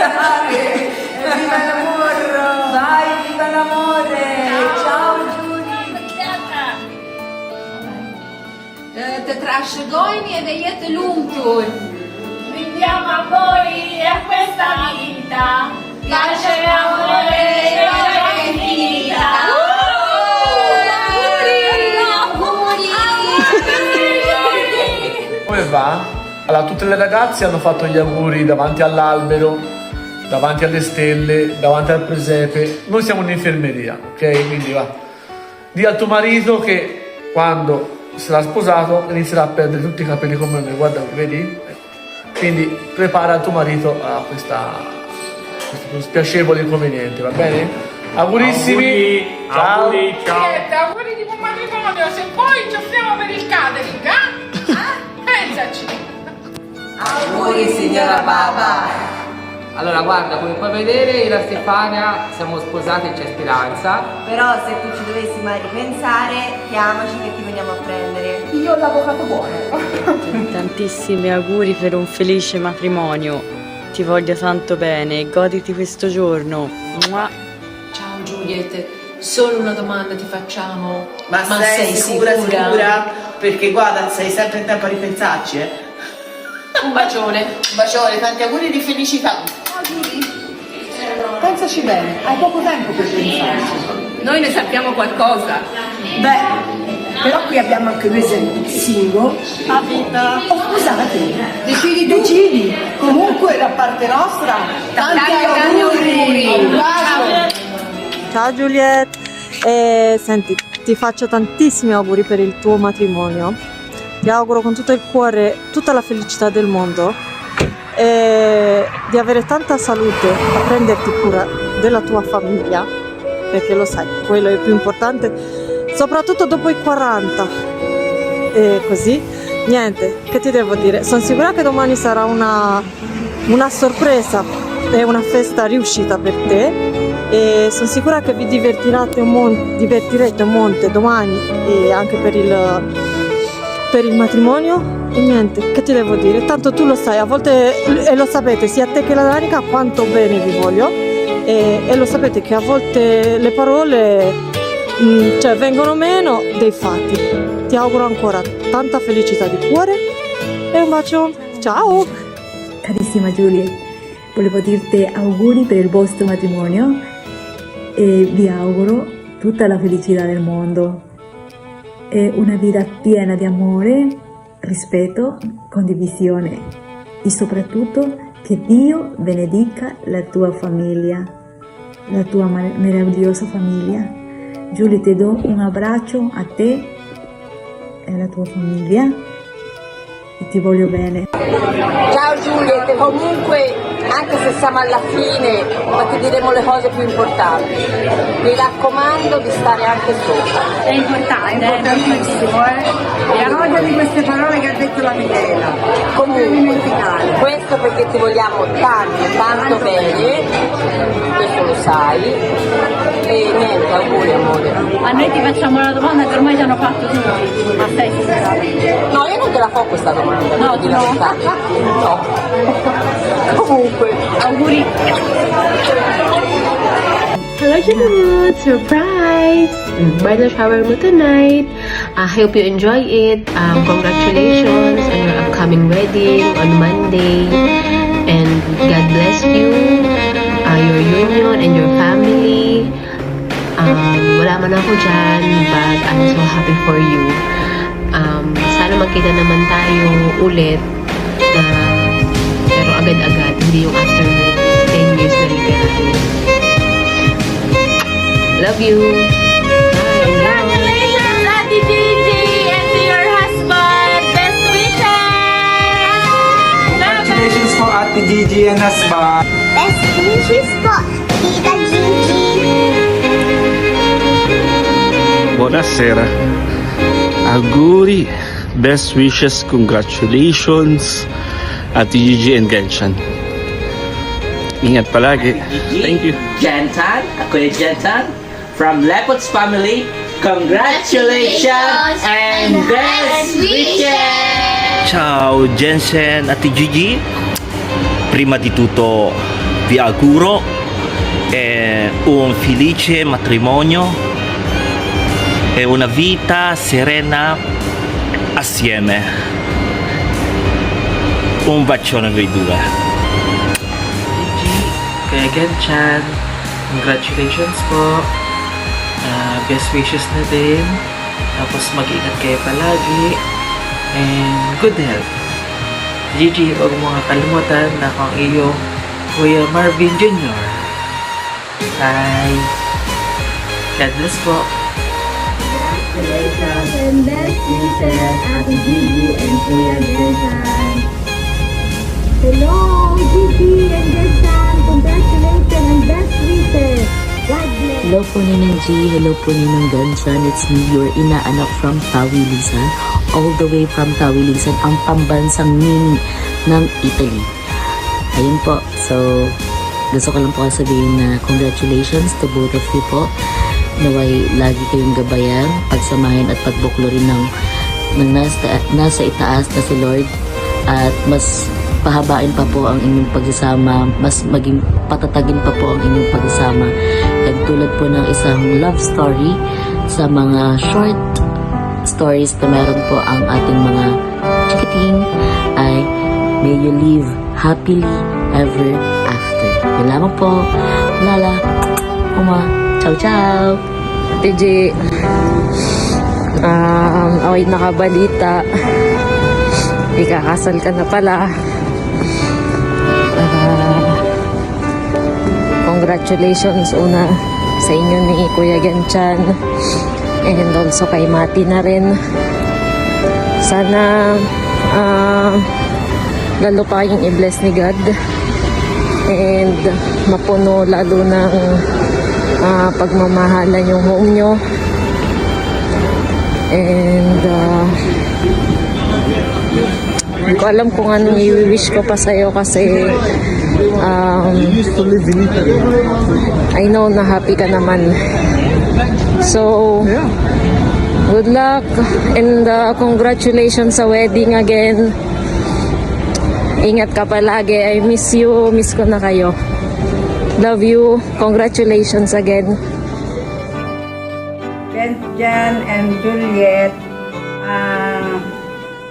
Viva l'amore! Vai, viva l'amore! Ciao Giulia! Te trasce goini ed eiete luntur! Viviamo a voi e a questa vita, pace e amore e gioia infinita. Come va? Allora, tutte le ragazze hanno fatto gli auguri davanti all'albero, davanti alle stelle, davanti al presepe. Noi siamo un'infermeria, ok? Quindi va. Dì a tuo marito che quando sarà sposato inizierà a perdere tutti i capelli come me, guarda, vedi? Quindi prepara tuo marito a questo spiacevole inconveniente, va bene? Augurissimi! Ciao! Auguri, ciao! Auguri di buon matrimonio, se poi ci offriamo per il catering, pensaci! Auguri signora Baba! Allora guarda, come puoi vedere io e Stefania siamo sposati e c'è speranza. Però se tu ci dovessi mai ripensare, chiamaci che ti veniamo a prendere. Io ho l'avvocato buono! Tantissimi auguri per un felice matrimonio. Ti voglio tanto bene, goditi questo giorno. Mua. Ciao Juliet, solo una domanda ti facciamo. Ma sei sicura? Perché guarda, sei sempre in tempo a ripensarci, Un bacione. Un bacione, tanti auguri di felicità! Pensaci bene, hai poco tempo per pensarci. Noi ne sappiamo qualcosa. Beh, però qui abbiamo anche due esempi, single, a vita, o scusate, decidi, comunque da parte nostra, tanti auguri. Ciao Juliet, senti, ti faccio tantissimi auguri per il tuo matrimonio. Ti auguro con tutto il cuore tutta la felicità del mondo e di avere tanta salute a prenderti cura della tua famiglia, perché lo sai, quello è il più importante, soprattutto dopo i 40. E così, niente, che ti devo dire? Sono sicura che domani sarà una sorpresa e una festa riuscita per te e sono sicura che vi divertirete un monte domani e anche per il matrimonio. E niente, che ti devo dire? Tanto tu lo sai, a volte, e lo sapete sia te che la Danica quanto bene vi voglio e lo sapete che a volte le parole cioè vengono meno dei fatti. Ti auguro ancora tanta felicità di cuore e un bacio, ciao! Carissima Giulia, volevo dirti auguri per il vostro matrimonio e vi auguro tutta la felicità del mondo e una vita piena di amore, rispetto, condivisione e soprattutto che Dio benedica la tua famiglia, la tua meravigliosa famiglia. Giulia, ti do un abbraccio a te e alla tua famiglia e ti voglio bene. Ciao Giuliette, comunque anche se siamo alla fine, ma ti diremo le cose più importanti. Mi raccomando di stare anche sopra. È importantissimo, E a voglia di queste parole che ha detto la Michela. Comunque, questo perché ti vogliamo tanto bene, questo lo sai. E niente, auguri amore. A noi ti facciamo la domanda che ormai ci hanno fatto tutti, ma stai sicura? No, io non te la fa questa domanda, No, di la no. verità. No. Comunque, auguri. Hello Janelle, surprise! Bridal shower mo tonight. I hope you enjoy it. Congratulations on your upcoming wedding on Monday. And God bless you, your union and your family. Wala man ako dyan, but I'm so happy for you. Sana magkita naman tayo ulit. Pero agad-agad, hindi yung after 10 years na literally. Love you. Bye. Congratulations, Ate Gigi, and to your husband. Best wishes. Congratulations po Ate Gigi and husband. Best wishes po, Tita Gigi. Buonasera. Auguri. Best wishes. Congratulations. Ate Gigi and Genshan. Ingat palagi. Thank you. Jentan, Kuya Jentan, from Lepot's family, congratulations and best wishes! Ciao Jensen, Ate Gigi. Prima di tutto vi auguro un felice matrimonio e una vita serena assieme. Un bacione a voi due. Kuya Genchan, congratulations po. Best wishes na din. Tapos mag-ingat kayo palagi. And good health. Gigi, huwag mo nga kalimutan na ako ang iyong Kuya Marvin Jr. Bye! God bless po! Congratulations and best wishes, Ate Gigi and Kuya Genchan. Hello, Gigi and Genchan. Congratulations and best wishes. God bless. Hello po Ninang G, hello po Ninang Genchan. It's me, your inaanak from Tawilisan. All the way from Tawilisan, ang pambansang mini ng Italy. Ayun po, so gusto ko lang po sabihin na congratulations to both of you po. Naway lagi kayong gabayan, pagsamahin at pagbuklorin ng nasa itaas na si Lord, at mas pahabain pa po ang inyong pagsasama, mas maging patatagin pa po ang inyong pagsasama. Tulad po ng isang love story sa mga short stories na meron po ang ating mga chikiting ay may you live happily ever after. Yan lamang po. Lala. Uma. Ciao, ciao. TJ, away nakabalita. Ikakasal ka na pala. Congratulations una sa inyo ni Kuya Genchan and also kay Mati na rin. Sana lalo pa kayong i-bless ni God and mapuno lalo ng pagmamahalan yung home nyo. And hindi ko alam kung anong i-wish ko pa sa'yo kasi I know na happy ka naman. So good luck and congratulations sa wedding again. Ingat ka palagi. I miss you. Miss ko na kayo. Love you. Congratulations again. Jan and Juliet,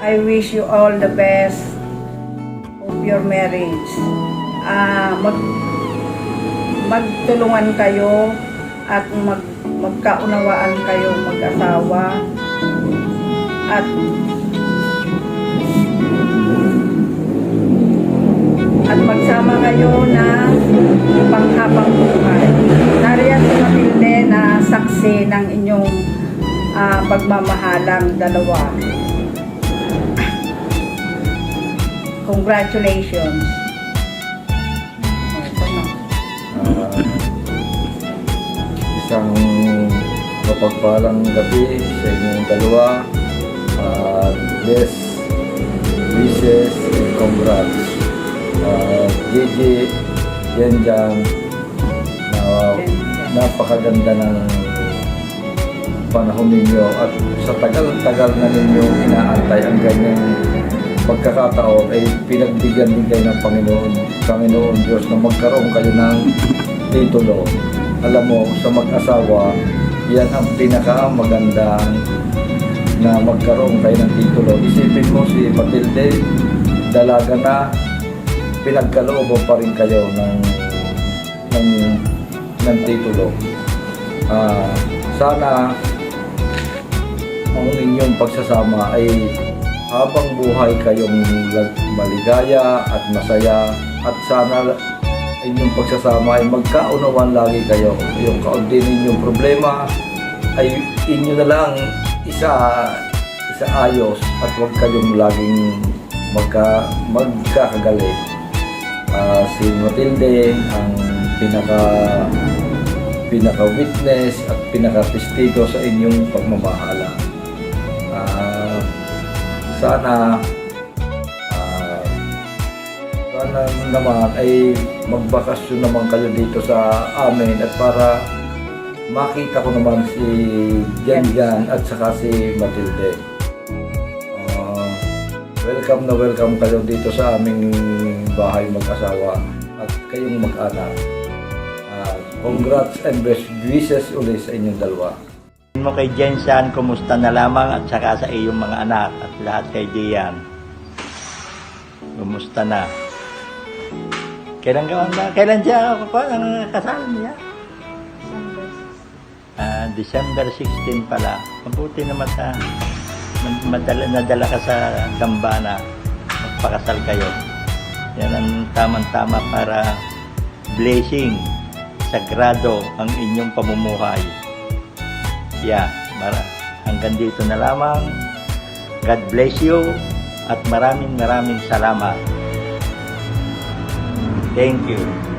I wish you all the best of your marriage. Magtulungan kayo at magkaunawaan kayo mag-asawa at magsama kayo na panghabang buhay. Nariyan si Matilde na saksi ng inyong pagmamahalang dalawa. Congratulations. Isang mapagpalang gabi sa inyong dalawa. Best wishes and congrats. Gigi, Genchan, napakaganda ng panahon ninyo at sa tagal-tagal na ninyo inaantay ang ganyang pagkakataon ay pinagbigyan din kayo ng Panginoon Diyos na magkaroon kayo ng titulo. Alam mo, sa mag-asawa, yan ang pinakamagandang na magkaroon kayo ng titulo. Isipin mo si Matilde, dalaga na, pinagkalooban pa rin kayo ng titulo. Sana ang inyong pagsasama ay habang buhay kayong maligaya at masaya, at sana inyong pagsasama ay magkaunawan lagi kayo. Yung kaunti ninyong problema ay inyo na lang isaayos at huwag kayong laging magkakagalit. Si Matilde ang pinaka-witness at pinaka-testigo sa inyong pagmamahala. Sana naman ay magbakasyon naman kayo dito sa amin at para makita ko naman si Genchan at saka si Matilde. Welcome na welcome kayo dito sa aming bahay mag-asawa. at kayong mag-anak. Congrats and best wishes ulit sa inyong dalawa. Mo kay Jensan, kumusta na lamang at saka sa iyong mga anak at lahat kay Dian. Kumusta na? Kailan siya ang kasal niya? December 16 pala. Mabuti naman sa nadala ka sa Gambana. Magpakasal kayo. Yan ang tamang-tama para blessing, sagrado ang inyong pamumuhay. Hanggang dito na lamang. God bless you at maraming salamat. Thank you.